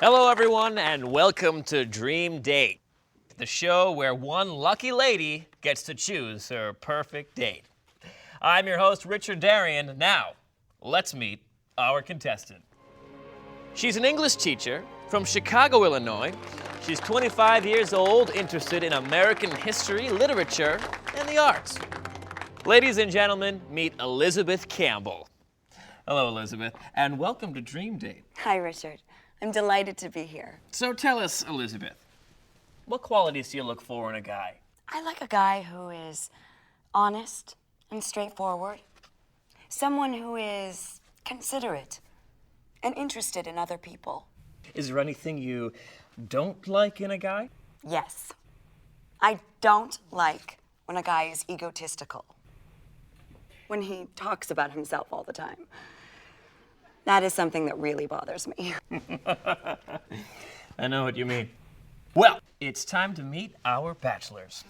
Hello, everyone, and welcome to Dream Date, the show where one lucky lady gets to choose her perfect date. I'm your host, Richard Darian. Now, let's meet our contestant. She's an English teacher from Chicago, Illinois. She's 25 years old, interested in American history, literature, and the arts. Ladies and gentlemen, meet Elizabeth Campbell. Hello, Elizabeth, and welcome to Dream Date. Hi, Richard. I'm delighted to be here. So tell us, Elizabeth, what qualities do you look for in a guy? I like a guy who is honest and straightforward. Someone who is considerate and interested in other people. Is there anything you don't like in a guy? Yes. I don't like when a guy is egotistical. When he talks about himself all the time. That is something that really bothers me. I know what you mean. Well, it's time to meet our bachelors.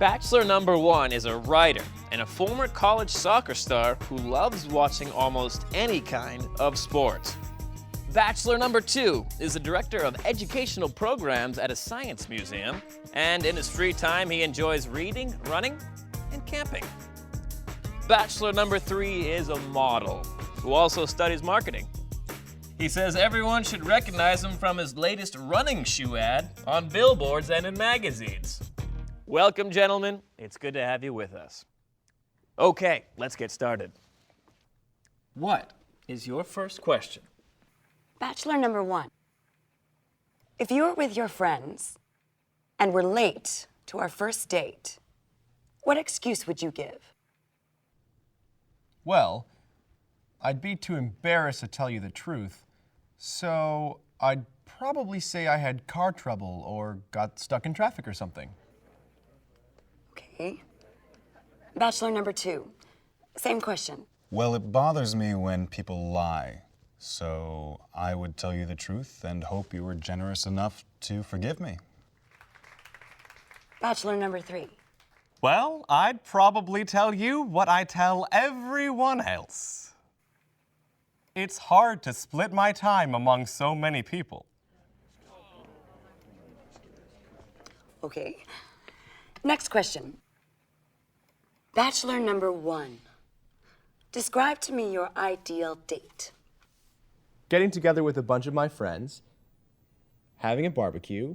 Bachelor number one is a writer and a former college soccer star who loves watching almost any kind of sports. Bachelor number two is the director of educational programs at a science museum, and in his free time he enjoys reading, running, and camping. Bachelor number three is a model who also studies marketing. He says everyone should recognize him from his latest running shoe ad on billboards and in magazines. Welcome, gentlemen. It's good to have you with us. Okay, let's get started. What is your first question? Bachelor number one. If you were with your friends and were late to our first date, what excuse would you give? Well, I'd be too embarrassed to tell you the truth, so I'd probably say I had car trouble or got stuck in traffic or something. Okay. Bachelor number two. Same question. Well, it bothers me when people lie, so I would tell you the truth and hope you were generous enough to forgive me. Bachelor number three. Well, I'd probably tell you what I tell everyone else. It's hard to split my time among so many people. Okay. Next question. Bachelor number one. Describe to me your ideal date. Getting together with a bunch of my friends, having a barbecue,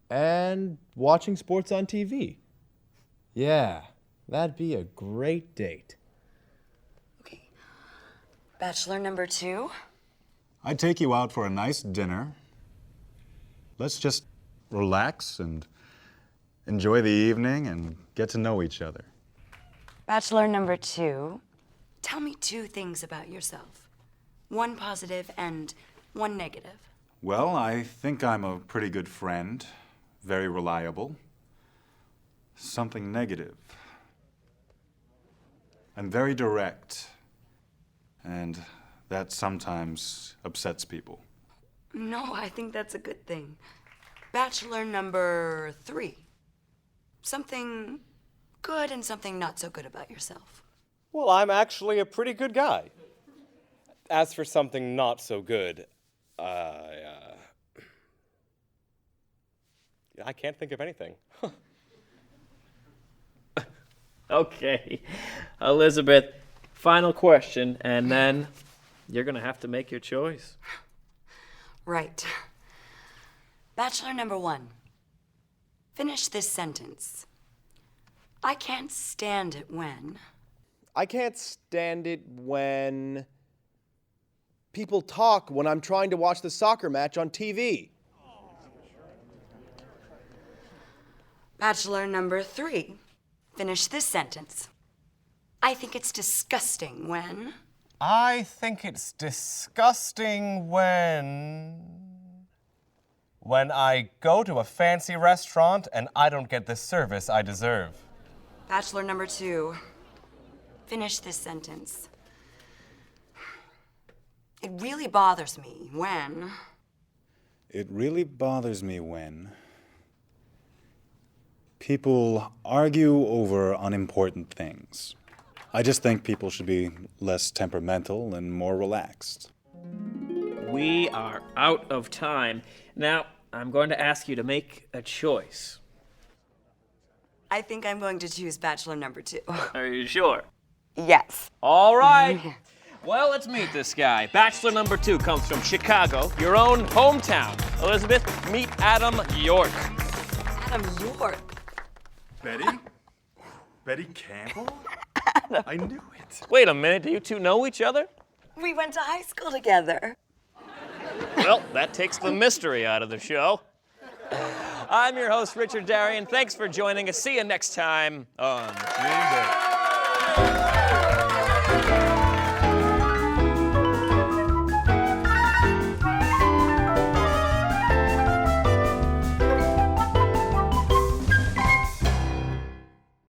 and watching sports on TV. Yeah, that'd be a great date. Okay. Bachelor number two. I'd take you out for a nice dinner. Let's just relax and enjoy the evening and get to know each other. Bachelor number two. Tell me two things about yourself. One positive and one negative. Well, I think I'm a pretty good friend, very reliable. Something negative. I'm very direct, and that sometimes upsets people. No, I think that's a good thing. Bachelor number three. Something good and something not so good about yourself. Well, I'm actually a pretty good guy. As for something not so good, I can't think of anything. Okay, Elizabeth, final question, and then you're gonna have to make your choice. Right. Bachelor number one. Finish this sentence. I can't stand it when. I can't stand it when people talk when I'm trying to watch the soccer match on TV. Bachelor number three. Finish this sentence. I think it's disgusting when. I think it's disgusting when I go to a fancy restaurant and I don't get the service I deserve. Bachelor number two. Finish this sentence. It really bothers me when. It really bothers me when people argue over unimportant things. I just think people should be less temperamental and more relaxed. we are out of time. Now, I'm going to ask you to make a choice. I think I'm going to choose Bachelor number 2. Are you sure? Yes. All right. Well, let's meet this guy. Bachelor number 2 comes from Chicago, your own hometown. Elizabeth, meet Adam York. Adam York. Betty? Betty Campbell? I knew it. Wait a minute, do you two know each other? We went to high school together. Well, that takes the mystery out of the show. I'm your host, Richard Darien. Thanks for joining us. See you next time on Dream Big.